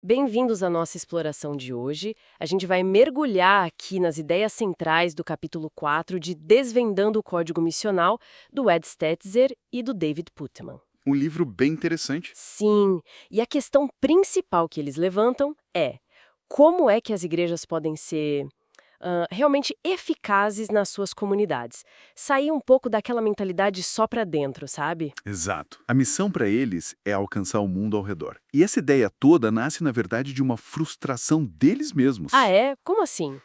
Bem-vindos à nossa exploração de hoje. A gente vai mergulhar aqui nas ideias centrais do capítulo 4 de Desvendando o Código Missional, do Ed Stetzer e do David Puttman. Um livro bem interessante. Sim, e a questão principal que eles levantam é: como é que as igrejas podem ser realmente eficazes nas suas comunidades? Sair um pouco daquela mentalidade só para dentro, sabe? Exato. A missão para eles é alcançar o mundo ao redor. E essa ideia toda nasce, na verdade, de uma frustração deles mesmos. Ah, é? Como assim?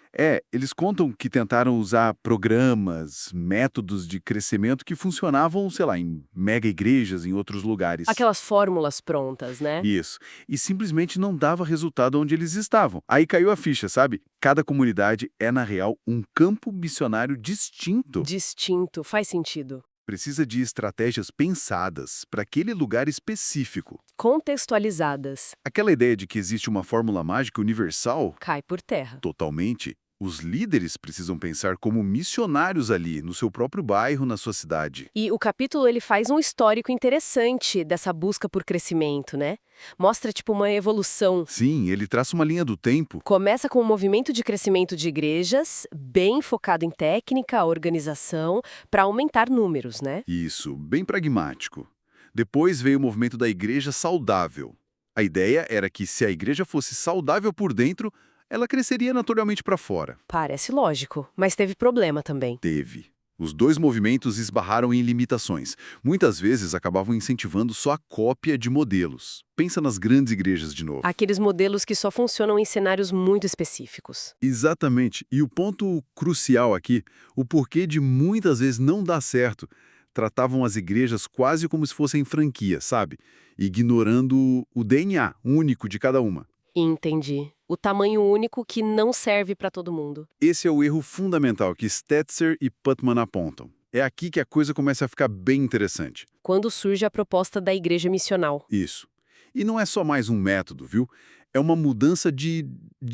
Eles contam que tentaram usar programas, métodos de crescimento que funcionavam, sei lá, em mega igrejas em outros lugares. Aquelas fórmulas prontas, né? Isso. E simplesmente não dava resultado onde eles estavam. Aí caiu a ficha, sabe? Cada comunidade é, na real, um campo missionário distinto. Distinto, faz sentido. Precisa de estratégias pensadas para aquele lugar específico. Contextualizadas. Aquela ideia de que existe uma fórmula mágica universal, Cai por terra. totalmente. Os líderes precisam pensar como missionários ali, no seu próprio bairro, na sua cidade. E o capítulo ele faz um histórico interessante dessa busca por crescimento, né? Mostra tipo uma evolução. Sim, ele traça uma linha do tempo. Começa com um movimento de crescimento de igrejas, bem focado em técnica, organização, para aumentar números, né? Isso, bem pragmático. Depois veio o movimento da igreja saudável. A ideia era que se a igreja fosse saudável por dentro, ela cresceria naturalmente para fora. Parece lógico, mas teve problema também. Teve. Os dois movimentos esbarraram em limitações. Muitas vezes acabavam incentivando só a cópia de modelos. Pensa nas grandes igrejas de novo. Aqueles modelos que só funcionam em cenários muito específicos. Exatamente. E o ponto crucial aqui, o porquê de muitas vezes não dar certo, tratavam as igrejas quase como se fossem franquias, sabe? Ignorando o DNA único de cada uma. Entendi. O tamanho único que não serve para todo mundo. Esse é o erro fundamental que Stetzer e Putman apontam. É aqui que a coisa começa a ficar bem interessante. Quando surge a proposta da igreja missional. Isso. E não é só mais um método, viu? É uma mudança de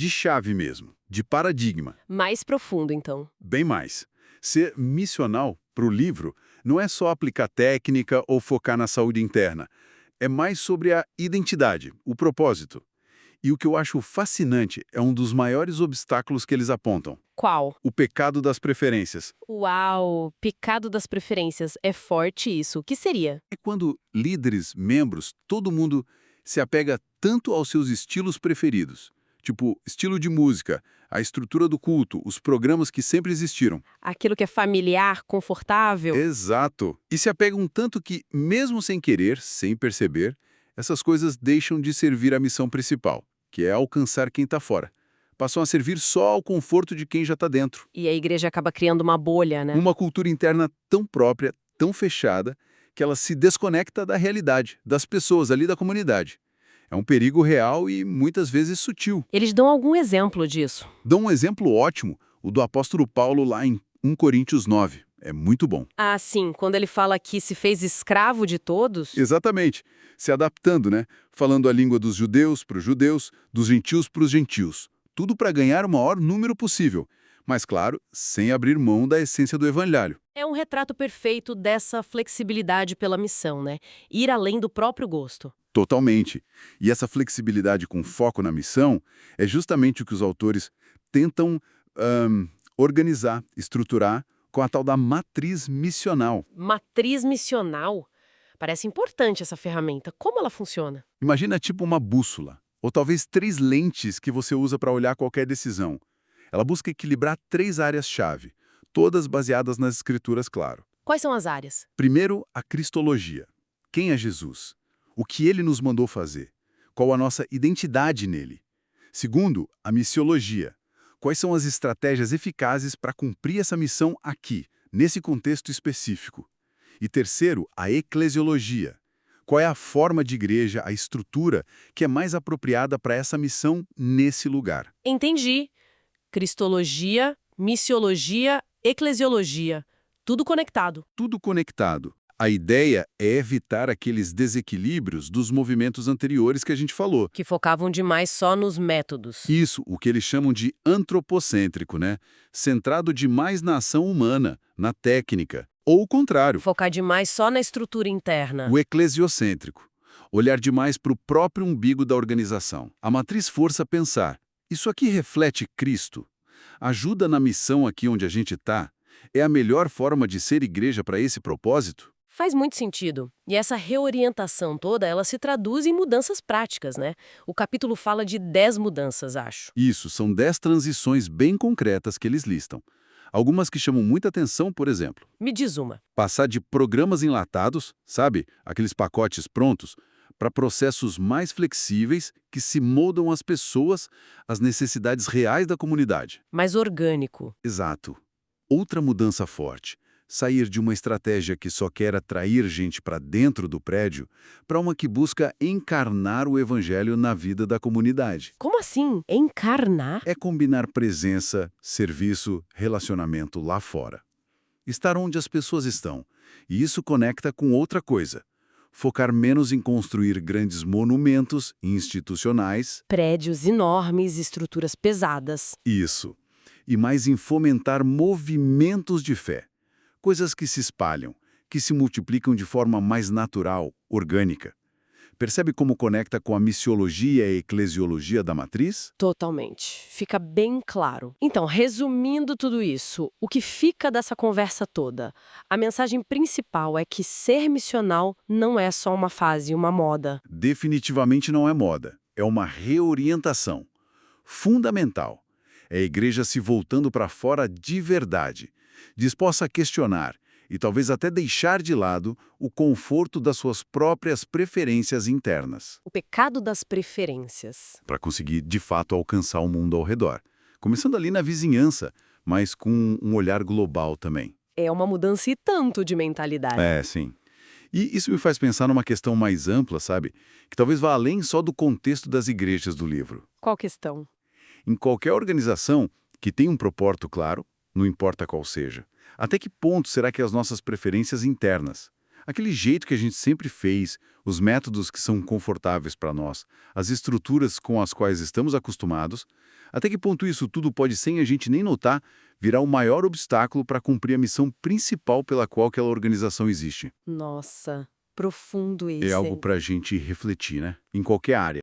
chave mesmo, de paradigma. Mais profundo, então. Bem mais. Ser missional, para o livro, não é só aplicar técnica ou focar na saúde interna. É mais sobre a identidade, o propósito. E o que eu acho fascinante é um dos maiores obstáculos que eles apontam. Qual? O pecado das preferências. Uau! Pecado das preferências. É forte isso. O que seria? É quando líderes, membros, todo mundo se apega tanto aos seus estilos preferidos. Tipo, estilo de música, a estrutura do culto, os programas que sempre existiram. Aquilo que é familiar, confortável? Exato. E se apegam tanto que, mesmo sem querer, sem perceber, essas coisas deixam de servir à missão principal, que é alcançar quem está fora. Passam a servir só ao conforto de quem já está dentro. E a igreja acaba criando uma bolha, né? Uma cultura interna tão própria, tão fechada, que ela se desconecta da realidade, das pessoas ali da comunidade. É um perigo real e muitas vezes sutil. Eles dão algum exemplo disso. Dão um exemplo ótimo, o do apóstolo Paulo lá em 1 Coríntios 9. É muito bom. Ah, sim. Quando ele fala que se fez escravo de todos. Exatamente. Se adaptando, né? Falando a língua dos judeus para os judeus, dos gentios para os gentios. Tudo para ganhar o maior número possível. Mas, claro, sem abrir mão da essência do evangelho. É um retrato perfeito dessa flexibilidade pela missão, né? Ir além do próprio gosto. Totalmente. E essa flexibilidade com foco na missão é justamente o que os autores tentam organizar, estruturar com a tal da matriz missional. Matriz missional. Parece importante essa ferramenta. Como ela funciona? Imagina tipo uma bússola, ou talvez 3 lentes que você usa para olhar qualquer decisão. Ela busca equilibrar 3 áreas-chave, todas baseadas nas escrituras, claro. Quais são as áreas? Primeiro, a cristologia. Quem é Jesus? O que ele nos mandou fazer? Qual a nossa identidade nele? Segundo, a missiologia. Quais são as estratégias eficazes para cumprir essa missão aqui, nesse contexto específico? E terceiro, a eclesiologia. Qual é a forma de igreja, a estrutura que é mais apropriada para essa missão nesse lugar? Entendi. Cristologia, missiologia, eclesiologia. Tudo conectado. Tudo conectado. A ideia é evitar aqueles desequilíbrios dos movimentos anteriores que a gente falou. Que focavam demais só nos métodos. Isso, o que eles chamam de antropocêntrico, né? Centrado demais na ação humana, na técnica. Ou o contrário, Focar demais só na estrutura interna. o eclesiocêntrico. olhar demais para o próprio umbigo da organização. A matriz força a pensar, isso aqui reflete Cristo? Ajuda na missão aqui onde a gente está? É a melhor forma de ser igreja para esse propósito? Faz muito sentido. E essa reorientação toda, ela se traduz em mudanças práticas, né? O capítulo fala de 10 mudanças, acho. Isso, são 10 transições bem concretas que eles listam. Algumas que chamam muita atenção, por exemplo, Me diz uma. passar de programas enlatados, sabe, aqueles pacotes prontos, para processos mais flexíveis que se moldam às pessoas, às necessidades reais da comunidade. Mais orgânico. Exato. Outra mudança forte. Sair de uma estratégia que só quer atrair gente para dentro do prédio para uma que busca encarnar o evangelho na vida da comunidade. Como assim? Encarnar? É combinar presença, serviço, relacionamento lá fora. Estar onde as pessoas estão. E isso conecta com outra coisa. Focar menos em construir grandes monumentos institucionais. Prédios enormes, estruturas pesadas. Isso. E mais em fomentar movimentos de fé. Coisas que se espalham, que se multiplicam de forma mais natural, orgânica. Percebe como conecta com a missiologia e a eclesiologia da matriz? Totalmente. Fica bem claro. Então, resumindo tudo isso, o que fica dessa conversa toda? A mensagem principal é que ser missional não é só uma fase, uma moda. Definitivamente não é moda. É uma reorientação. Fundamental. É a igreja se voltando para fora de verdade, disposta a questionar e talvez até deixar de lado o conforto das suas próprias preferências internas, O pecado das preferências. para conseguir, de fato, alcançar o mundo ao redor. Começando ali na vizinhança, mas com um olhar global também. É uma mudança e tanto de mentalidade. É, sim. E isso me faz pensar numa questão mais ampla, sabe? Que talvez vá além só do contexto das igrejas do livro. Qual questão? Em qualquer organização que tenha um propósito claro, não importa qual seja, até que ponto será que as nossas preferências internas, aquele jeito que a gente sempre fez, os métodos que são confortáveis para nós, as estruturas com as quais estamos acostumados, até que ponto isso tudo pode, sem a gente nem notar, virar o maior obstáculo para cumprir a missão principal pela qual aquela organização existe? Nossa, profundo É isso, algo hein? para a gente refletir, né? Em qualquer área.